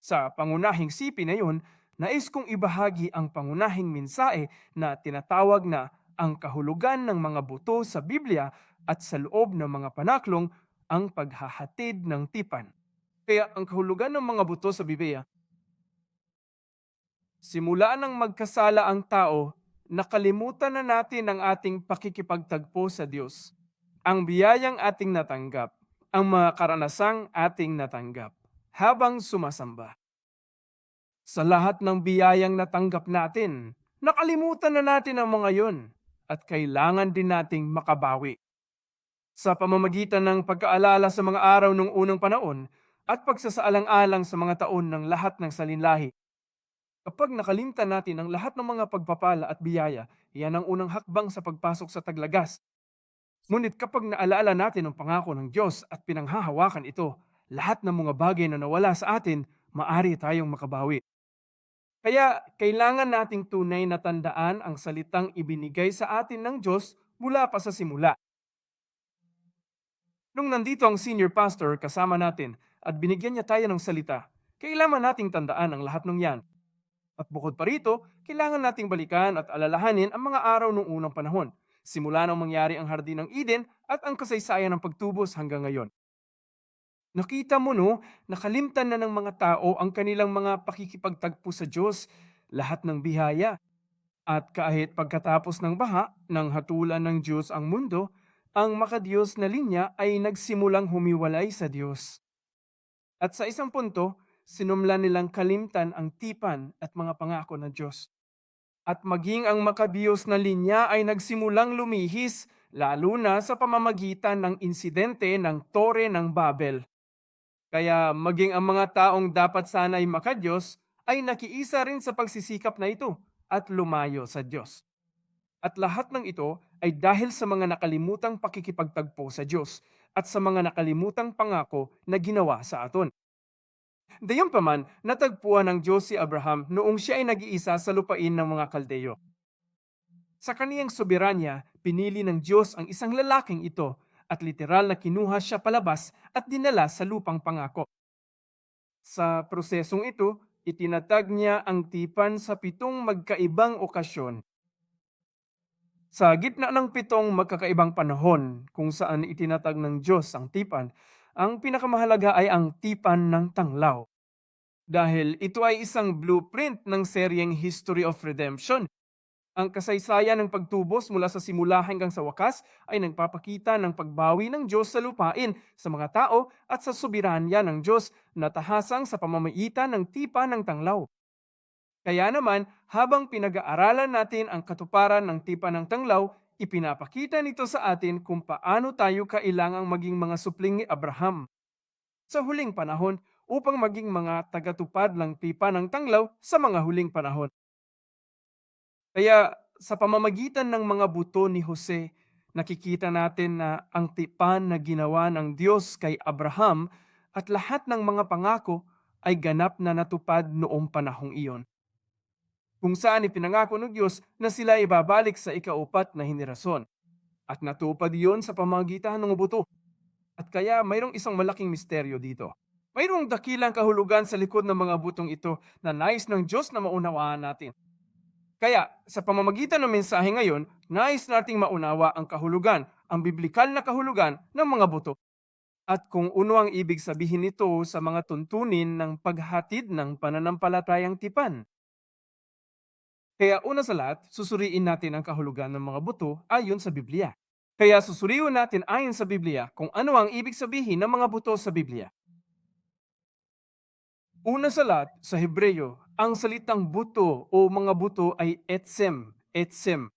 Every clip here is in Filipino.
Sa pangunahing sipi na yun, nais kong ibahagi ang pangunahing mensahe na tinatawag na ang kahulugan ng mga buto sa Biblia at sa loob ng mga panaklong ang paghahatid ng tipan. Kaya ang kahulugan ng mga buto sa Biblia, simula nang magkasala ang tao, nakalimutan na natin ang ating pakikipagtagpo sa Diyos. Ang biyayang ating natanggap, ang mga karanasang ating natanggap habang sumasamba. Sa lahat ng biyayang natanggap natin, nakalimutan na natin ang mga yun at kailangan din nating makabawi. Sa pamamagitan ng pagkaalala sa mga araw ng unang panahon at pagsasaalang-alang sa mga taon ng lahat ng salinlahi, kapag nakalimtan natin ang lahat ng mga pagpapala at biyaya, yan ang unang hakbang sa pagpasok sa taglagas. Ngunit kapag naalala natin ang pangako ng Diyos at pinanghahawakan ito, lahat ng mga bagay na nawala sa atin, maari tayong makabawi. Kaya kailangan nating tunay na tandaan ang salitang ibinigay sa atin ng Diyos mula pa sa simula. Nung nandito ang senior pastor kasama natin at binigyan niya tayo ng salita, kailangan nating tandaan ang lahat ng yan. At bukod pa rito, kailangan nating balikan at alalahanin ang mga araw ng unang panahon, simula nang mangyari ang Hardin ng Eden at ang kasaysayan ng pagtubos hanggang ngayon. Nakita mo no, nakalimtan na ng mga tao ang kanilang mga pakikipagtagpo sa Diyos, lahat ng bihaya. At kahit pagkatapos ng baha, nang hatulan ng Diyos ang mundo, ang makadiyos na linya ay nagsimulang humiwalay sa Diyos. At sa isang punto, sinumlan nilang kalimtan ang tipan at mga pangako ng Diyos. At maging ang makabiyos na linya ay nagsimulang lumihis, lalo na sa pamamagitan ng insidente ng Tore ng Babel. Kaya maging ang mga taong dapat sana'y makadiyos ay nakiisa rin sa pagsisikap na ito at lumayo sa Diyos. At lahat ng ito ay dahil sa mga nakalimutang pakikipagtagpo sa Diyos at sa mga nakalimutang pangako na ginawa sa aton. Gayunpaman, natagpuan ng Diyos si Abraham noong siya ay nag-iisa sa lupain ng mga Kaldeyo. Sa kaniyang soberanya, pinili ng Diyos ang isang lalaking ito at literal na kinuha siya palabas at dinala sa lupang pangako. Sa prosesong ito, itinatag niya ang tipan sa 7 magkaibang okasyon. Sa gitna ng 7 magkakaibang panahon kung saan itinatag ng Diyos ang tipan, ang pinakamahalaga ay ang tipan ng tanglaw. Dahil ito ay isang blueprint ng seryeng History of Redemption. Ang kasaysayan ng pagtubos mula sa simula hanggang sa wakas ay nagpapakita ng pagbawi ng Diyos sa lupain, sa mga tao at sa soberanya ng Diyos na tahasang sa pamamagitan ng tipan ng tanglaw. Kaya naman, habang pinag-aaralan natin ang katuparan ng tipan ng tanglaw, ipinapakita nito sa atin kung paano tayo kailangang maging mga supling ni Abraham sa huling panahon upang maging mga tagatupad ng tipan ng tanglaw sa mga huling panahon. Kaya sa pamamagitan ng mga buto ni Jose, nakikita natin na ang tipan na ginawa ng Diyos kay Abraham at lahat ng mga pangako ay ganap na natupad noong panahong iyon. Kung saan ipinangako ng Diyos na sila ibabalik sa ikaupat na henerasyon. At natupad iyon sa pamamagitan ng buto. At kaya mayroong isang malaking misteryo dito. Mayroong dakilang kahulugan sa likod ng mga butong ito na nais ng Diyos na maunawaan natin. Kaya, sa pamamagitan ng mensahe ngayon, nais nating maunawa ang kahulugan, ang biblikal na kahulugan ng mga buto. At kung ano ang ibig sabihin nito sa mga tuntunin ng paghatid ng pananampalatayang tipan. Kaya una sa lahat, susuriin natin ang kahulugan ng mga buto ayon sa Biblia. Kaya susuriin natin ayon sa Biblia kung ano ang ibig sabihin ng mga buto sa Biblia. Una sa lahat, sa Hebreyo, ang salitang buto o mga buto ay etsem. Etsem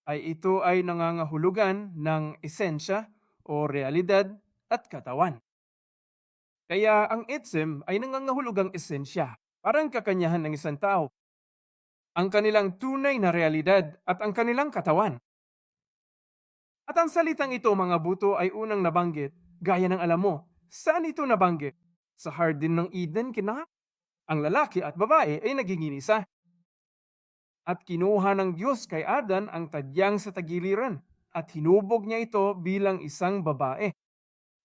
ay ito ay nangangahulugan ng esensya o realidad at katawan. Kaya ang etsem ay nangangahulugang esensya, parang kakanyahan ng isang tao, ang kanilang tunay na realidad at ang kanilang katawan. At ang salitang ito, mga buto, ay unang nabanggit, gaya ng alam mo, saan ito nabanggit? Sa Hardin ng Eden, ang lalaki at babae ay naging isa. At kinuha ng Diyos kay Adan ang tadyang sa tagiliran at hinubog niya ito bilang isang babae.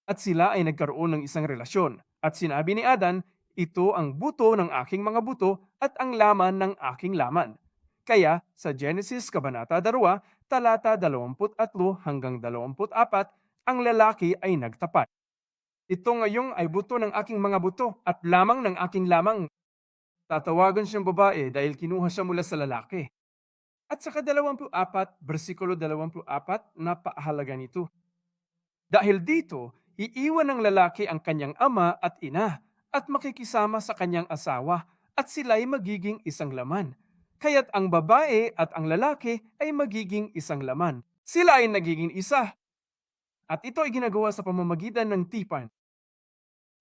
At sila ay nagkaroon ng isang relasyon. At sinabi ni Adan, Ito ang buto ng aking mga buto at ang laman ng aking laman. Kaya sa Genesis Kabanata 2, talata 23 hanggang 24, ang lalaki ay nagtapat. Ito ngayong ay buto ng aking mga buto at lamang ng aking lamang. Tatawagan siyang babae dahil kinuha siya mula sa lalaki. At sa 24, versikulo 24, napakahalaga nito. Dahil dito, iiwan ng lalaki ang kanyang ama at ina at makikisama sa kanyang asawa at sila'y magiging isang laman. Kaya't ang babae at ang lalaki ay magiging isang laman. Sila ay nagiging isa. At ito ay ginagawa sa pamamagitan ng tipan.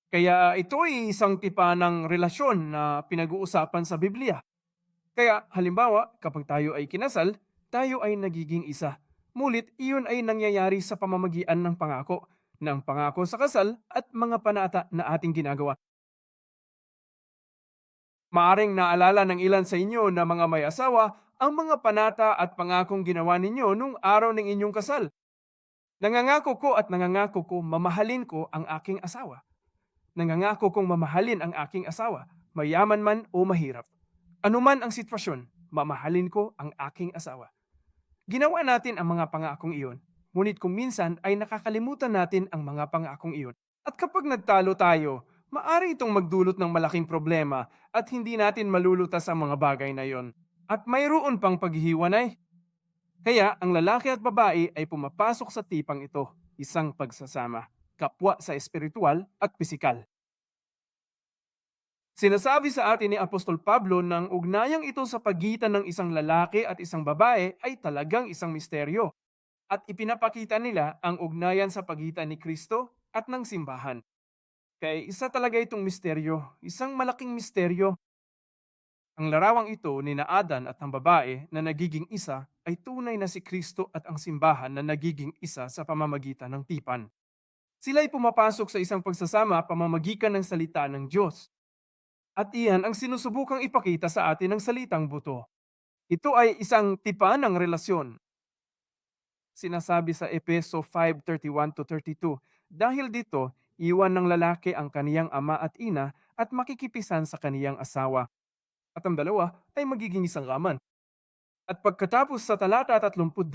Kaya ito ay isang tipa ng relasyon na pinag-uusapan sa Biblia. Kaya halimbawa, kapag tayo ay kinasal, tayo ay nagiging isa. Mulit, iyon ay nangyayari sa pamamagian ng pangako sa kasal at mga panata na ating ginagawa. Maaring naalala ng ilan sa inyo na mga may asawa ang mga panata at pangakong ginawa ninyo nung araw ng inyong kasal. Nangangako ko mamahalin ko ang aking asawa. Nangangako kong mamahalin ang aking asawa, mayaman man o mahirap. Anuman ang sitwasyon, mamahalin ko ang aking asawa. Ginawa natin ang mga pangakong iyon, ngunit kung minsan ay nakakalimutan natin ang mga pangakong iyon. At kapag nagtalo tayo, maaari itong magdulot ng malaking problema at hindi natin malulutas ang mga bagay na iyon. At mayroon pang paghihiwanay. Kaya ang lalaki at babae ay pumapasok sa tipang ito, isang pagsasama, kapwa sa espiritual at pisikal. Sinasabi sa atin ni Apostol Pablo ng ugnayang ito sa pagitan ng isang lalaki at isang babae ay talagang isang misteryo. At ipinapakita nila ang ugnayan sa pagitan ni Kristo at ng simbahan. Kaya isa talaga itong misteryo, isang malaking misteryo. Ang larawang ito ni na Adan at ang babae na nagiging isa ay tunay na si Kristo at ang simbahan na nagiging isa sa pamamagitan ng tipan. Sila'y pumapasok sa isang pagsasama pamamagitan ng salita ng Diyos. At iyan ang sinusubukang ipakita sa atin ng salitang buto. Ito ay isang tipan ng relasyon. Sinasabi sa Epeso 5:31-32, dahil dito, iwan ng lalaki ang kaniyang ama at ina at makikipisan sa kaniyang asawa. At ang dalawa ay magiging isang laman. At pagkatapos sa talata 32,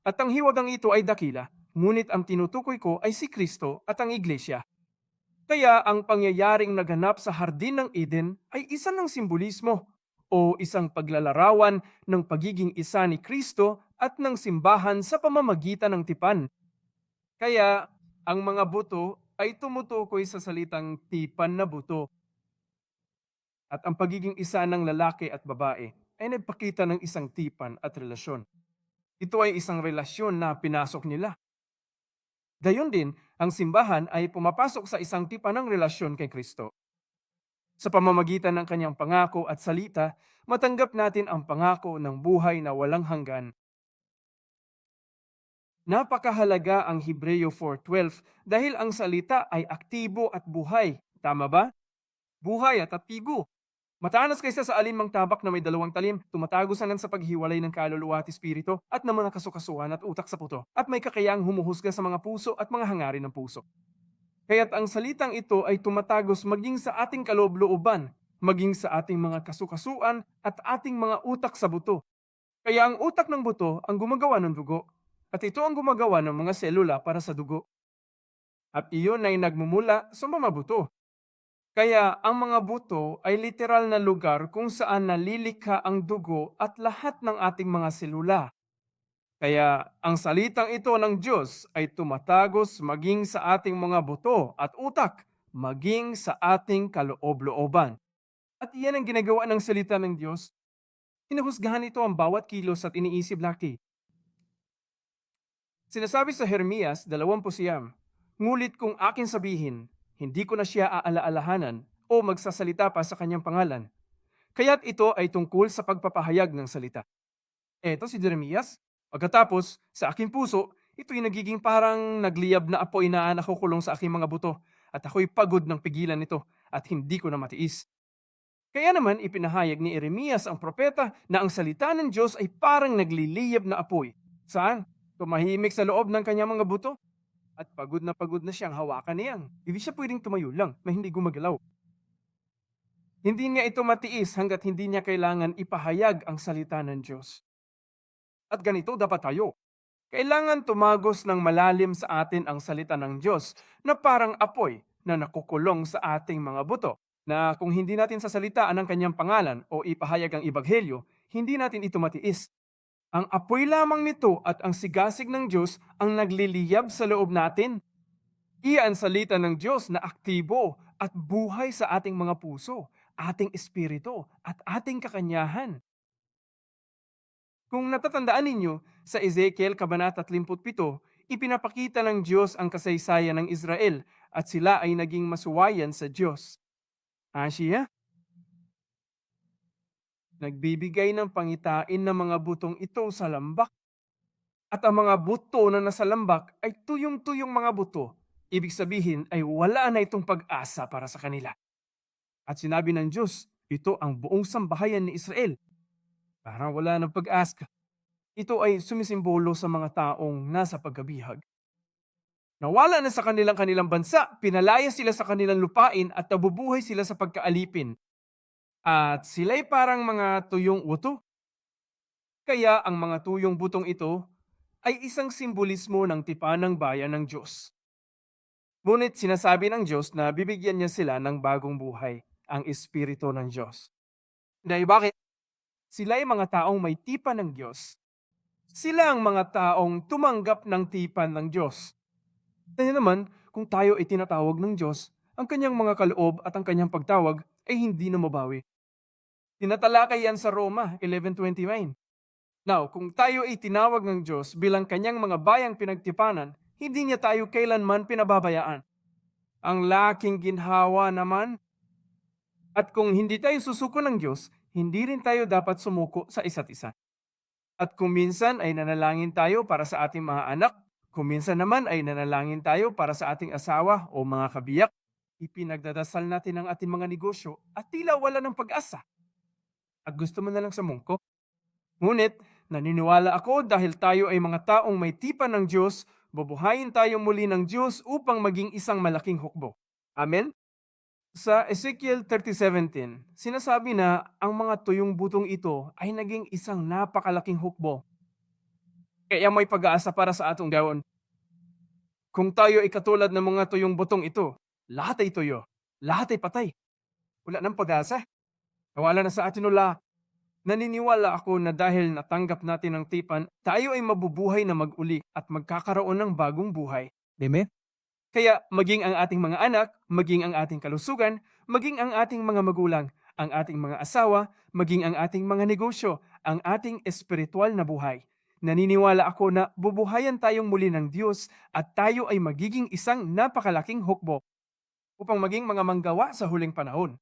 at ang hiwagang ito ay dakila, ngunit ang tinutukoy ko ay si Kristo at ang iglesia. Kaya ang pangyayaring naganap sa Hardin ng Eden ay isa ng simbolismo o isang paglalarawan ng pagiging isa ni Kristo at ng simbahan sa pamamagitan ng tipan. Kaya ang mga buto ay tumutukoy sa salitang tipan na buto. At ang pagiging isa ng lalaki at babae ay nagpakita ng isang tipan at relasyon. Ito ay isang relasyon na pinasok nila. Gayon din, ang simbahan ay pumapasok sa isang tipan ng relasyon kay Kristo. Sa pamamagitan ng kanyang pangako at salita, matanggap natin ang pangako ng buhay na walang hanggan. Napakahalaga ang Hebreo 4:12 dahil ang salita ay aktibo at buhay. Tama ba? Buhay at aktibo. Matanas kaysa sa alinmang tabak na may dalawang talim, tumatago sa paghiwalay ng kaluluwa at espiritu at ng mga kasukasuan at utak sa puto, at may kakayang humuhusga sa mga puso at mga hangarin ng puso. Kaya't ang salitang ito ay tumatagos maging sa ating kaloob-looban, maging sa ating mga kasukasuan at ating mga utak sa buto. Kaya ang utak ng buto ang gumagawa ng dugo, at ito ang gumagawa ng mga selula para sa dugo. At iyon ay nagmumula sa mga buto. Kaya ang mga buto ay literal na lugar kung saan nalilikha ang dugo at lahat ng ating mga selula. Kaya ang salitang ito ng Diyos ay tumatagos maging sa ating mga buto at utak, maging sa ating kaloob-looban. At iyan ang ginagawa ng salita ng Diyos. Hinuhusgahan ito ang bawat kilos at iniisip laki. Sinasabi sa Jeremias 20, ngulit kung akin sabihin, hindi ko na siya aalaalahanan o magsasalita pa sa kanyang pangalan. Kaya't ito ay tungkol sa pagpapahayag ng salita. Eto si Jeremias, pagkatapos sa aking puso, ito'y nagiging parang nagliyab na apoy na nakukulong sa aking mga buto at ako'y pagod ng pigilan nito at hindi ko na matiis. Kaya naman ipinahayag ni Jeremias ang propeta na ang salita ng Diyos ay parang nagliliyab na apoy. Saan? Tumahimik sa loob ng kanyang mga buto. At pagod na siyang hawakan niyang. Hindi siya pwedeng tumayo lang na hindi gumagalaw. Hindi niya ito matiis hangga't hindi niya kailangan ipahayag ang salita ng Diyos. At ganito dapat tayo. Kailangan tumagos ng malalim sa atin ang salita ng Diyos na parang apoy na nakukulong sa ating mga buto, na kung hindi natin sasalitaan ang kanyang pangalan o ipahayag ang ebanghelyo, hindi natin ito matiis. Ang apoy lamang nito at ang sigasig ng Diyos ang nagliliyab sa loob natin. Iyan salita ng Diyos na aktibo at buhay sa ating mga puso, ating espiritu at ating kakanyahan. Kung natatandaan ninyo, sa Ezekiel Kabanata 37, ipinapakita ng Diyos ang kasaysayan ng Israel at sila ay naging masuwayan sa Diyos. Asya, nagbibigay ng pangitain ng mga butong ito sa lambak. At ang mga buto na nasa lambak ay tuyong-tuyong mga buto. Ibig sabihin ay wala na itong pag-asa para sa kanila. At sinabi ng Diyos, ito ang buong sambahayan ni Israel. Parang wala ng pag-asa. Ito ay sumisimbolo sa mga taong nasa pagkabihag. Nawala na sa kanilang bansa, pinalaya sila sa kanilang lupain at nabubuhay sila sa pagkaalipin. At sila'y parang mga tuyong uto. Kaya ang mga tuyong butong ito ay isang simbolismo ng tipan ng bayan ng Diyos. Ngunit sinasabi ng Diyos na bibigyan niya sila ng bagong buhay, ang Espiritu ng Diyos. Dahil bakit? Sila ay mga taong may tipan ng Diyos. Sila ang mga taong tumanggap ng tipan ng Diyos. Dahil naman, kung tayo ay tinatawag ng Diyos, ang kanyang mga kaloob at ang kanyang pagtawag ay hindi na mabawi. Tinatalakay yan sa Roma 11:29. Now, kung tayo ay tinawag ng Diyos bilang kanyang mga bayang pinagtipanan, hindi niya tayo kailanman pinababayaan. Ang laking ginhawa naman. At kung hindi tayo susuko ng Diyos, hindi rin tayo dapat sumuko sa isa't isa. At kung minsan ay nanalangin tayo para sa ating mga anak, kung minsan naman ay nanalangin tayo para sa ating asawa o mga kabiyak, ipinagdadasal natin ang ating mga negosyo at tila wala ng pag-asa. At gusto mo na lang sumungko? Ngunit, naniniwala ako dahil tayo ay mga taong may tipan ng Diyos, bubuhayin tayo muli ng Diyos upang maging isang malaking hukbo. Amen? Sa Ezekiel 30:17, sinasabi na ang mga tuyong butong ito ay naging isang napakalaking hukbo. Kaya may pag-aasa para sa atong gawon. Kung tayo ay katulad ng mga tuyong butong ito, lahat ay tuyo, lahat ay patay. Wala nang pag-asa. Nawala na sa atin ula. Naniniwala ako na dahil natanggap natin ang tipan, tayo ay mabubuhay na mag-uli at magkakaroon ng bagong buhay. Amen? Kaya maging ang ating mga anak, maging ang ating kalusugan, maging ang ating mga magulang, ang ating mga asawa, maging ang ating mga negosyo, ang ating espiritual na buhay. Naniniwala ako na bubuhayan tayong muli ng Diyos at tayo ay magiging isang napakalaking hukbo upang maging mga manggawa sa huling panahon.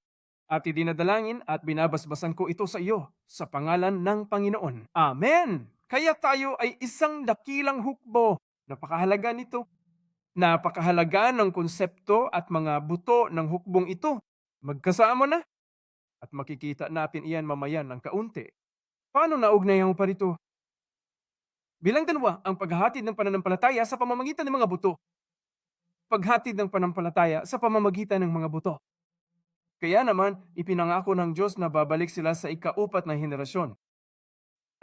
At idinadalangin at binabasbasan ko ito sa iyo sa pangalan ng Panginoon. Amen! Kaya tayo ay isang dakilang hukbo. Napakahalaga nito. Napakahalaga ng konsepto at mga buto ng hukbong ito. Magkasama na at makikita natin iyan mamaya ng kaunti. Paano naugnayan mo pa rito? Bilang dalawa ang paghahatid ng pananampalataya sa pamamagitan ng mga buto. Paghatid ng pananampalataya sa pamamagitan ng mga buto. Kaya naman, ipinangako ng Diyos na babalik sila sa ikaupat na henerasyon.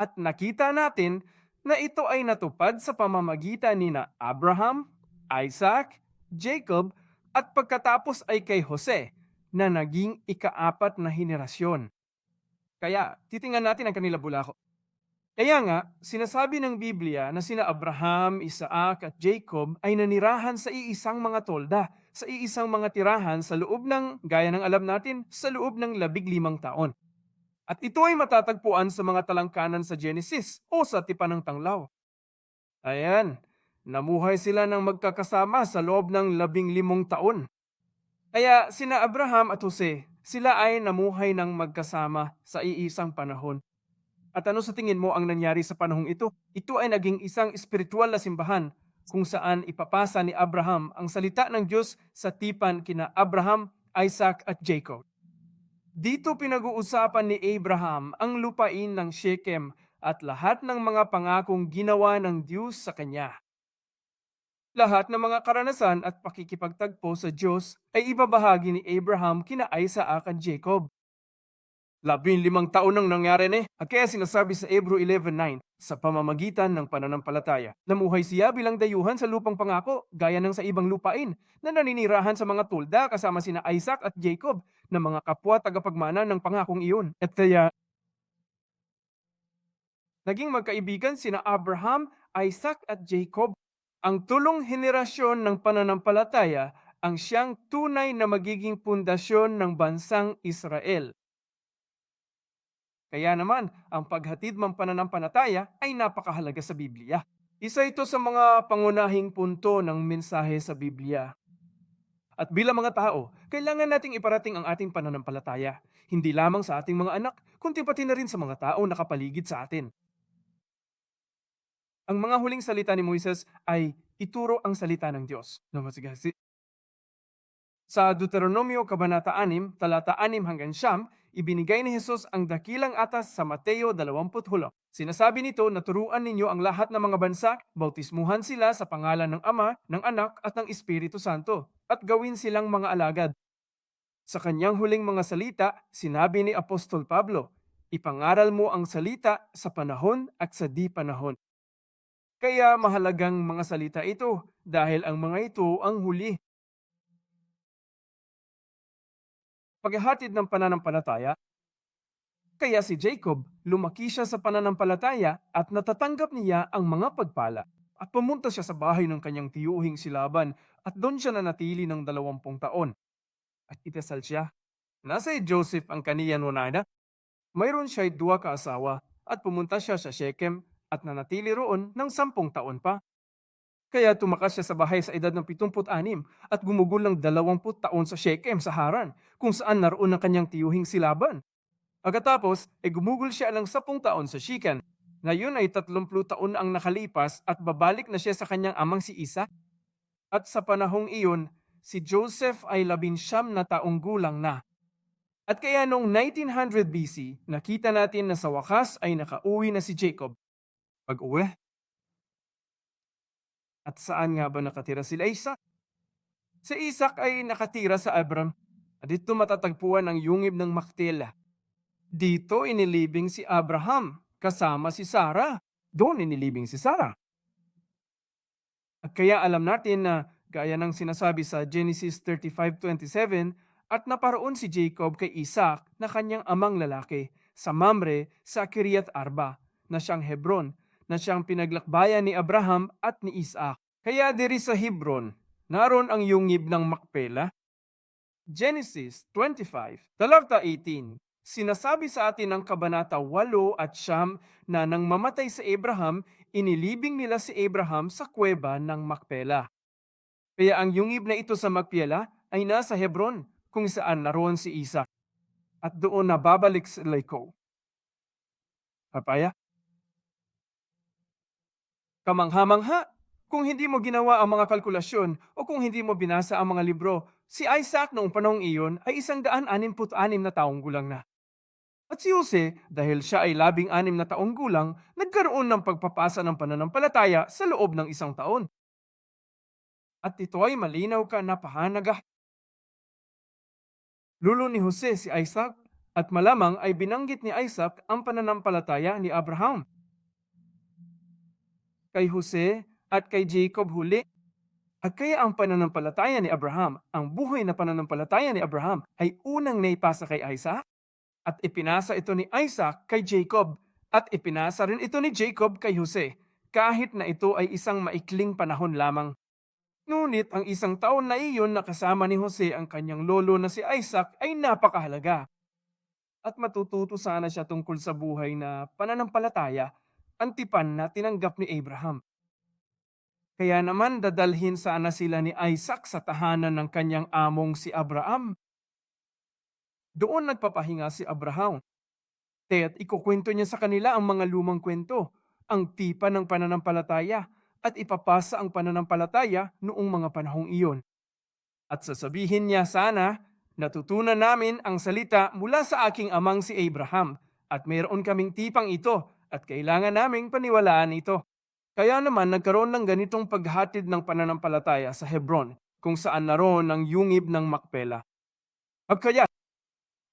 At nakita natin na ito ay natupad sa pamamagitan ni na Abraham, Isaac, Jacob, at pagkatapos ay kay Jose na naging ikaapat na henerasyon. Kaya, titingnan natin ang kanila bulako. Kaya nga, sinasabi ng Biblia na sina Abraham, Isaac at Jacob ay nanirahan sa iisang mga tolda, sa iisang mga tirahan sa loob ng, gaya ng alam natin, sa loob ng 15 taon. At ito ay matatagpuan sa mga talangkanan sa Genesis o sa tipan ng tanglaw. Ayan, namuhay sila ng magkakasama sa loob ng 15 taon. Kaya sina Abraham at Jose, sila ay namuhay ng magkasama sa iisang panahon. At ano sa tingin mo ang nangyari sa panahong ito? Ito ay naging isang espiritual na simbahan kung saan ipapasa ni Abraham ang salita ng Diyos sa tipan kina Abraham, Isaac at Jacob. Dito pinag-uusapan ni Abraham ang lupain ng Shechem at lahat ng mga pangakong ginawa ng Diyos sa kanya. Lahat ng mga karanasan at pakikipagtagpo sa Diyos ay ibabahagi ni Abraham kina Isaac at Jacob. 15 taon nang nangyari ni. At kaya sinasabi sa Hebrew 11:9, sa pamamagitan ng pananampalataya, namuhay siya bilang dayuhan sa lupang pangako, gaya ng sa ibang lupain, na naninirahan sa mga tulda kasama sina Isaac at Jacob, na mga kapwa tagapagmana ng pangakong iyon. At kaya, naging magkaibigan sina Abraham, Isaac at Jacob. Ang tulong henerasyon ng pananampalataya ang siyang tunay na magiging pundasyon ng bansang Israel. Kaya naman, ang paghatid ng pananampalataya ay napakahalaga sa Biblia. Isa ito sa mga pangunahing punto ng mensahe sa Biblia. At bilang mga tao, kailangan nating iparating ang ating pananampalataya, hindi lamang sa ating mga anak, kundi pati na rin sa mga tao na nakapaligid sa atin. Ang mga huling salita ni Moises ay ituro ang salita ng Diyos. Sa Deuteronomio Kabanata 6, talata 6 hanggang 9, ibinigay ni Jesus ang dakilang atas sa Mateo 20. Sinasabi nito na turuan ninyo ang lahat ng mga bansa, bautismuhan sila sa pangalan ng Ama, ng Anak at ng Espiritu Santo, at gawin silang mga alagad. Sa kanyang huling mga salita, sinabi ni Apostol Pablo, ipangaral mo ang salita sa panahon at sa di panahon. Kaya mahalagang mga salita ito dahil ang mga ito ang huli. Paghahatid ng pananampalataya, kaya si Jacob, lumaki siya sa pananampalataya at natatanggap niya ang mga pagpala. At pumunta siya sa bahay ng kanyang tiyuhing si Laban at doon siya nanatili ng 20 taon. At itasal siya. Nasa Joseph ang kaniya nunana. Mayroon siya'y 2 kaasawa at pumunta siya sa Shechem at nanatili roon ng 10 taon pa. Kaya tumakas siya sa bahay sa edad ng 76 at gumugol ng 20 taon sa Shechem sa Haran, kung saan naroon ang kanyang tiyuhing si Laban. Pagkatapos, gumugol siya ng 10 taon sa Shechem. Ngayon ay 30 taon ang nakalipas at babalik na siya sa kanyang amang si Isa. At sa panahong iyon, si Joseph ay 19 taong gulang na. At kaya noong 1900 BC, nakita natin na sa wakas ay nakauwi na si Jacob. Pag-uwi. At saan nga ba nakatira sila Isaac? Si Isaac ay nakatira sa Abram. At dito matatagpuan ang yungib ng Macpela. Dito inilibing si Abraham kasama si Sarah. Doon inilibing si Sarah. At kaya alam natin na gaya ng sinasabi sa Genesis 35:27, at naparoon si Jacob kay Isaac na kanyang amang lalaki sa Mamre sa Kiriath Arba, na siyang Hebron, na siyang pinaglakbayan ni Abraham at ni Isaac. Kaya diri sa Hebron, naroon ang yungib ng Macpela. Genesis 25, talata 18, sinasabi sa atin ng Kabanata 8 at 9 na nang mamatay si Abraham, inilibing nila si Abraham sa kuweba ng Macpela. Kaya ang yungib na ito sa Macpela ay nasa Hebron, kung saan naroon si Isaac. At doon na babalik sa Laiko. Papaya? Kamangha-mangha, kung hindi mo ginawa ang mga kalkulasyon o kung hindi mo binasa ang mga libro, si Isaac noong panahong iyon ay 166 na taong gulang na. At si Jose, dahil siya ay 16 na taong gulang, nagkaroon ng pagpapasa ng pananampalataya sa loob ng 1 taon. At ito ay malinaw ka na pahanagah. Lulo ni Jose si Isaac, at malamang ay binanggit ni Isaac ang pananampalataya ni Abraham. Kay Jose at kay Jacob huli. At kaya ang pananampalataya ni Abraham, ang buhay na pananampalataya ni Abraham ay unang naipasa kay Isaac, at ipinasa ito ni Isaac kay Jacob, at ipinasa rin ito ni Jacob kay Jose, kahit na ito ay isang maikling panahon lamang. Ngunit ang 1 taon na iyon na kasama ni Jose ang kanyang lolo na si Isaac ay napakahalaga. At matututo sana siya tungkol sa buhay na pananampalataya, ang tipan na tinanggap ni Abraham. Kaya naman dadalhin sana sila ni Isaac sa tahanan ng kanyang among si Abraham. Doon nagpapahinga si Abraham. Kaya't ikukwento niya sa kanila ang mga lumang kwento, ang tipan ng pananampalataya, at ipapasa ang pananampalataya noong mga panahong iyon. At sasabihin niya sana, natutunan namin ang salita mula sa aking amang si Abraham, at mayroon kaming tipang ito, at kailangan naming paniwalaan ito. Kaya naman nagkaroon ng ganitong paghatid ng pananampalataya sa Hebron, kung saan naroon ang yungib ng Macpela. At kaya,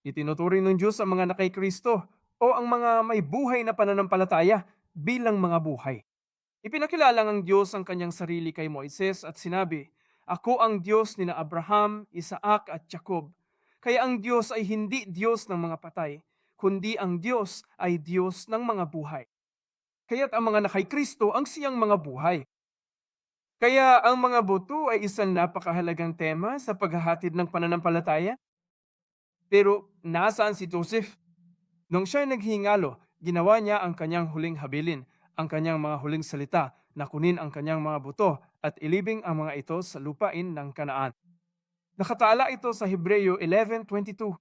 Itinuturing ng Diyos ang mga na kay Kristo o ang mga may buhay na pananampalataya bilang mga buhay. Ipinakilala ng Diyos ang kanyang sarili kay Moises at sinabi, "Ako ang Diyos ni na Abraham, Isaac at Jacob." Kaya ang Diyos ay hindi Diyos ng mga patay, kundi ang Diyos ay Diyos ng mga buhay. Kaya't ang mga na kay Kristo ang siyang mga buhay. Kaya ang mga buto ay isang napakahalagang tema sa paghahatid ng pananampalataya. Pero nasaan si Joseph? Nung siya naghingalo, ginawa niya ang kanyang huling habilin, ang kanyang mga huling salita, na kunin ang kanyang mga buto at ilibing ang mga ito sa lupain ng Kanaan. Nakatala ito sa Hebreo 11:22.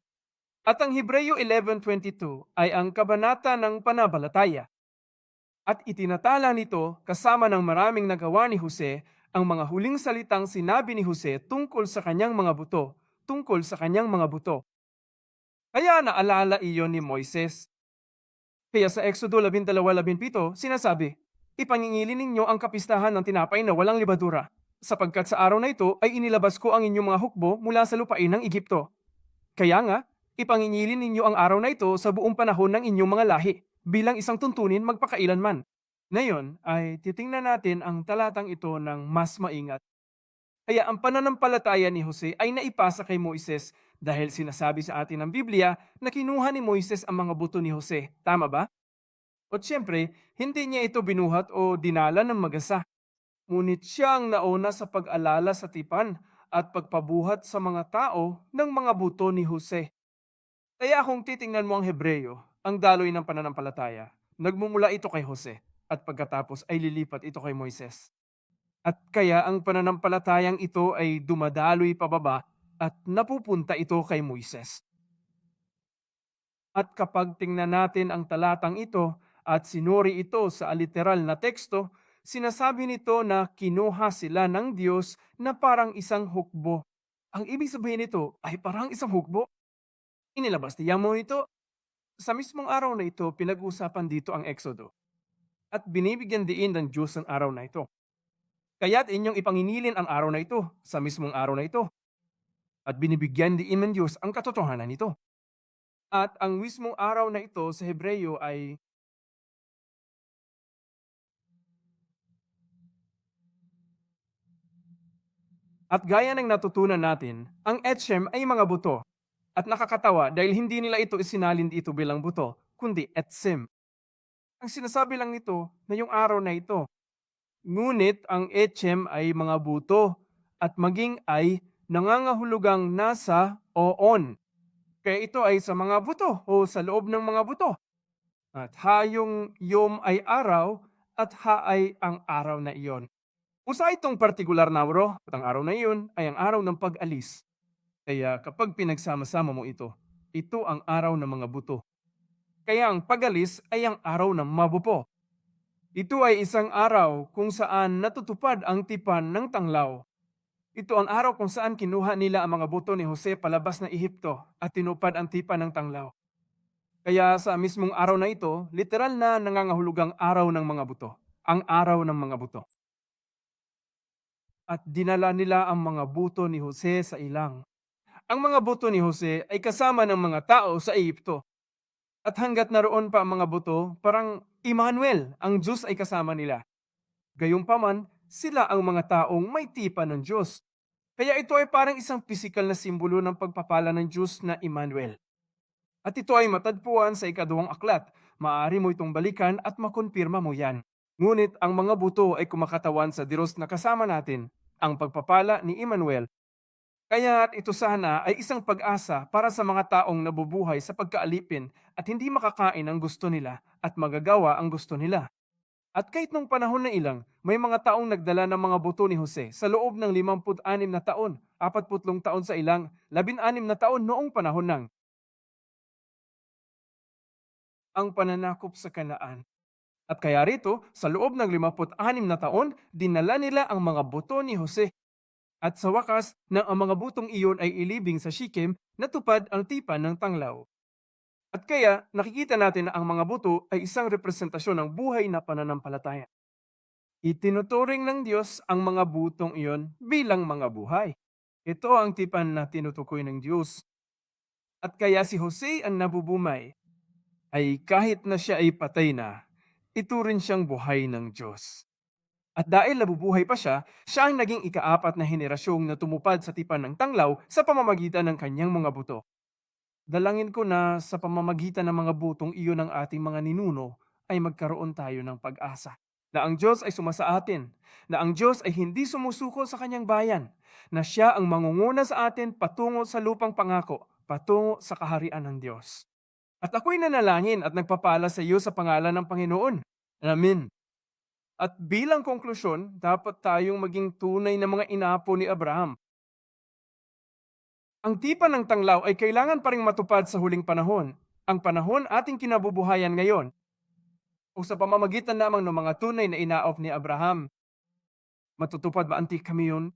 At ang Hebreo 11:22 ay ang kabanata ng panampalataya. At itinatala nito kasama ng maraming nagawa ni Jose ang mga huling salitang sinabi ni Jose tungkol sa kanyang mga buto, tungkol sa kanyang mga buto. Kaya naalala iyon ni Moises. Kaya sa Exodo 12:17 sinasabi, "Ipangingilin ninyo ang kapistahan ng tinapay na walang libadura, sapagkat sa araw na ito ay inilabas ko ang inyong mga hukbo mula sa lupain ng Egipto." Kaya nga, ipangingilin ninyo ang araw na ito sa buong panahon ng inyong mga lahi, bilang isang tuntunin magpakailanman. Ngayon ay titingnan natin ang talatang ito ng mas maingat. Kaya ang pananampalataya ni Jose ay naipasa kay Moises dahil sinasabi sa atin ng Biblia na kinuha ni Moises ang mga buto ni Jose. Tama ba? At siyempre, hindi niya ito binuhat o dinala ng mag-asa. Ngunit siya ang nauna sa pag-alala sa tipan at pagpabuhat sa mga tao ng mga buto ni Jose. Kaya kung titingnan mo ang Hebreyo, ang daloy ng pananampalataya, nagmumula ito kay Jose at pagkatapos ay lilipat ito kay Moises. At kaya ang pananampalatayang ito ay dumadaloy pababa at napupunta ito kay Moises. At kapag tingnan natin ang talatang ito at sinuri ito sa literal na teksto, sinasabi nito na kinuha sila ng Diyos na parang isang hukbo. Ang ibig sabihin nito ay parang isang hukbo. Inilabas niya mo ito. Sa mismong araw na ito, pinag-usapan dito ang Exodo. At binibigyan diin ng Diyos ang araw na ito. Kaya't inyong ipanginilin ang araw na ito sa mismong araw na ito. At binibigyan diin ng Diyos ang katotohanan nito. At ang mismong araw na ito sa Hebreyo ay at gaya ng natutunan natin, ang Etchem ay mga buto. At nakakatawa dahil hindi nila ito isinalin dito bilang buto, kundi Etsim. Ang sinasabi lang nito na yung araw na ito. Ngunit ang Etchem ay mga buto at maging ay nangangahulugang nasa o on. Kaya ito ay sa mga buto o sa loob ng mga buto. At ha yung yom ay araw at ha ay ang araw na iyon. Usa itong partikular na araw at ang araw na iyon ay ang araw ng pag-alis. Kaya kapag pinagsama-sama mo ito, ito ang araw ng mga buto. Kaya ang pag-alis ay ang araw ng mabupo. Ito ay isang araw kung saan natutupad ang tipan ng tanglaw. Ito ang araw kung saan kinuha nila ang mga buto ni Jose palabas ng Ehipto at tinupad ang tipan ng tanglaw. Kaya sa mismong araw na ito, literal na nangangahulugang araw ng mga buto. Ang araw ng mga buto. At dinala nila ang mga buto ni Jose sa ilang. Ang mga buto ni Jose ay kasama ng mga tao sa Ehipto. At hanggat naroon pa ang mga buto, parang Emmanuel, ang Diyos ay kasama nila. Gayunpaman, sila ang mga taong may tipan ng Diyos. Kaya ito ay parang isang pisikal na simbolo ng pagpapala ng Diyos na Emmanuel. At ito ay matagpuan sa ikaduhang aklat. Maaari mo itong balikan at makonfirma mo yan. Ngunit ang mga buto ay kumakatawan sa Diyos na kasama natin, ang pagpapala ni Emmanuel. Kaya ito sana ay isang pag-asa para sa mga taong nabubuhay sa pagkaalipin at hindi makakain ang gusto nila at magagawa ang gusto nila. At kahit nung panahon na ilang, may mga taong nagdala ng mga buto ni Jose sa loob ng 56 na taon, 40 taon sa ilang, 16 na taon noong panahon ng ang pananakop sa Kanaan. At kaya rito, sa loob ng 56 na taon, dinala nila ang mga buto ni Jose. At sa wakas, nang ang mga butong iyon ay ilibing sa Shechem, natupad ang tipan ng tanglaw. At kaya, nakikita natin na ang mga buto ay isang representasyon ng buhay na pananampalataya. Itinuturing ng Diyos ang mga butong iyon bilang mga buhay. Ito ang tipan na tinutukoy ng Diyos. At kaya si Jose ang nabubumay ay kahit na siya ay patay na, ituring siyang buhay ng Diyos. At dahil nabubuhay pa siya, siya ang naging ikaapat na henerasyong na tumupad sa tipan ng tanglaw sa pamamagitan ng kanyang mga buto. Dalangin ko na sa pamamagitan ng mga butong iyon ng ating mga ninuno ay magkaroon tayo ng pag-asa. Na ang Diyos ay sumasa atin, na ang Diyos ay hindi sumusuko sa kanyang bayan, na siya ang mangunguna sa atin patungo sa lupang pangako, patungo sa kaharian ng Diyos. At ako'y nanalangin at nagpapala sa iyo sa pangalan ng Panginoon. Amen. At bilang konklusyon, dapat tayong maging tunay na mga inapo ni Abraham. Ang tipan ng tanglaw ay kailangan pa ring matupad sa huling panahon, ang panahon ating kinabubuhayan ngayon, o sa pamamagitan lamang ng mga tunay na inaop ni Abraham. Matutupad ba antik kami yun?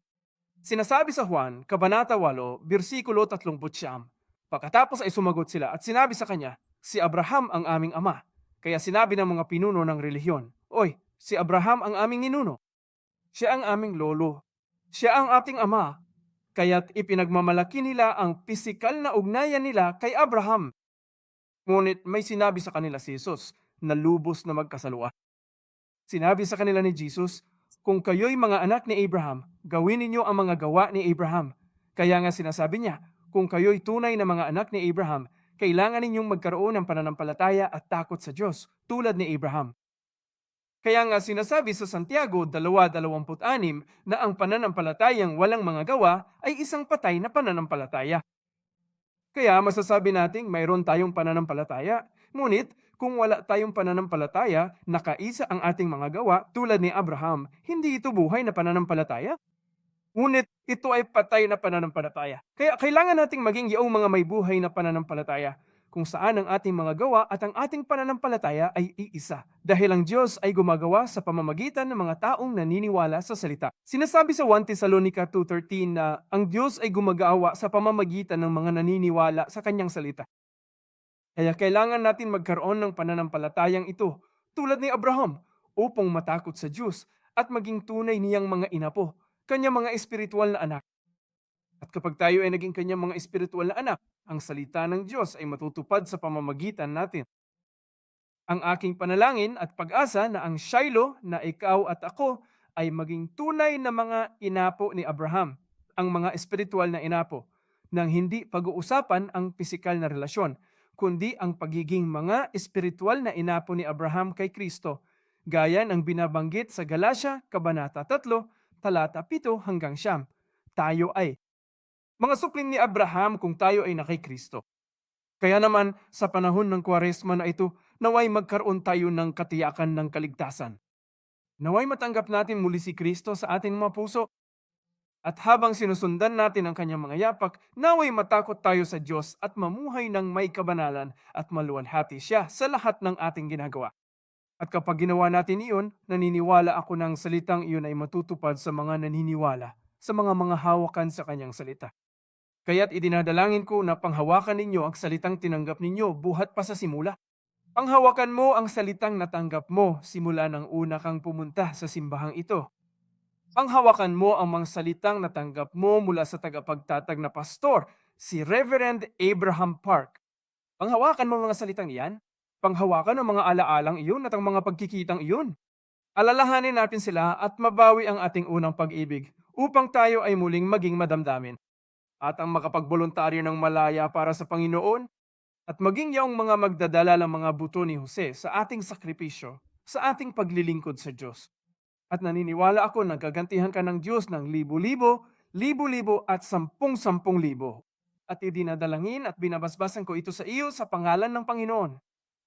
Sinasabi sa Juan, Kabanata 8, versikulo 39. Pagkatapos ay sumagot sila at sinabi sa kanya, si Abraham ang aming ama. Kaya sinabi ng mga pinuno ng relihiyon, Oy, si Abraham ang aming ninuno. Siya ang aming lolo. Siya ang ating ama. Kaya't ipinagmamalaki nila ang pisikal na ugnayan nila kay Abraham. Ngunit may sinabi sa kanila si Jesus na lubos na magkasalua. Sinabi sa kanila ni Jesus, kung kayo'y mga anak ni Abraham, gawin ninyo ang mga gawa ni Abraham. Kaya nga sinasabi niya, kung kayo'y tunay na mga anak ni Abraham, kailangan ninyong magkaroon ng pananampalataya at takot sa Diyos, tulad ni Abraham. Kaya nga sinasabi sa Santiago 2:26 na ang pananampalatayang walang mga gawa ay isang patay na pananampalataya. Kaya masasabi nating mayroon tayong pananampalataya, ngunit kung wala tayong pananampalataya, nakaisa ang ating mga gawa tulad ni Abraham, hindi ito buhay na pananampalataya. Ngunit ito ay patay na pananampalataya. Kaya kailangan nating maging yaong mga may buhay na pananampalataya, kung saan ang ating mga gawa at ang ating pananampalataya ay iisa. Dahil ang Diyos ay gumagawa sa pamamagitan ng mga taong naniniwala sa salita. Sinasabi sa 1 Thessalonica 2:13 na ang Diyos ay gumagawa sa pamamagitan ng mga naniniwala sa kanyang salita. Kaya kailangan natin magkaroon ng pananampalatayang ito, tulad ni Abraham, upang matakot sa Diyos at maging tunay niyang mga inapo, kanyang mga espiritual na anak. At kapag tayo ay naging kanyang mga espiritual na anak, ang salita ng Diyos ay matutupad sa pamamagitan natin. Ang aking panalangin at pag-asa na ang Shiloh na ikaw at ako ay maging tunay na mga inapo ni Abraham, ang mga espiritual na inapo, nang hindi pag-uusapan ang pisikal na relasyon, kundi ang pagiging mga espiritual na inapo ni Abraham kay Kristo, gaya ng binabanggit sa Galatia, Kabanata 3, talata 7 hanggang 9. Tayo ay mga supling ni Abraham kung tayo ay nakay Kristo. Kaya naman, sa panahon ng Kwaresma na ito, naway magkaroon tayo ng katiyakan ng kaligtasan. Naway matanggap natin muli si Kristo sa ating mga puso. At habang sinusundan natin ang kanyang mga yapak, naway matakot tayo sa Diyos at mamuhay ng may kabanalan at maluwalhati siya sa lahat ng ating ginagawa. At kapag ginawa natin iyon, naniniwala ako ng salitang iyon ay matutupad sa mga naniniwala, sa mga hawakan sa kanyang salita. Kaya't idinadalangin ko na panghawakan ninyo ang salitang tinanggap ninyo buhat pa sa simula. Panghawakan mo ang salitang natanggap mo simula ng una kang pumunta sa simbahang ito. Panghawakan mo ang mga salitang natanggap mo mula sa tagapagtatag na pastor, si Reverend Abraham Park. Panghawakan mo ang mga salitang iyan. Panghawakan ang mga alaalang iyon at ang mga pagkikitang iyon. Alalahanin natin sila at mabawi ang ating unang pag-ibig upang tayo ay muling maging madamdamin at ang makapagboluntaryo ng malaya para sa Panginoon at maging yaong mga magdadala ng mga buto ni Jose sa ating sakripisyo, sa ating paglilingkod sa Diyos. At naniniwala ako na gagantihan ka ng Diyos ng libo-libo, libo-libo at 10,000,000. At idinadalangin at binabasbasan ko ito sa iyo sa pangalan ng Panginoon.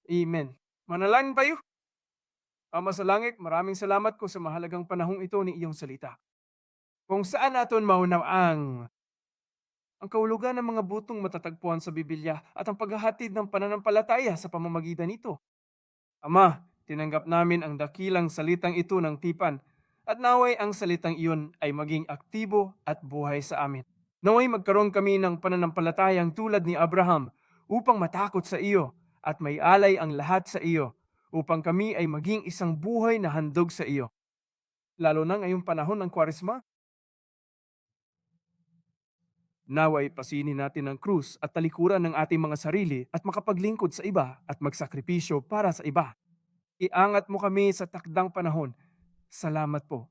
Amen. Manalangin tayo. Ama sa langit, maraming salamat ko sa mahalagang panahong ito ni iyong salita. Kung saan natin maunawaang ang kahulugan ng mga butong matatagpuan sa Biblia at ang paghahatid ng pananampalataya sa pamamagitan nito. Ama, tinanggap namin ang dakilang salitang ito ng tipan at naway ang salitang iyon ay maging aktibo at buhay sa amin. Naway magkaroon kami ng pananampalatayang tulad ni Abraham upang matakot sa iyo at may alay ang lahat sa iyo upang kami ay maging isang buhay na handog sa iyo. Lalo na ngayong panahon ng Kwaresma. Naway pasinin natin ang krus at talikuran ng ating mga sarili at makapaglingkod sa iba at magsakripisyo para sa iba. Iangat mo kami sa takdang panahon. Salamat po.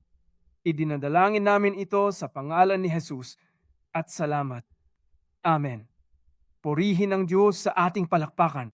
Idinadalangin namin ito sa pangalan ni Jesus at salamat. Amen. Purihin ang Diyos sa ating palakpakan.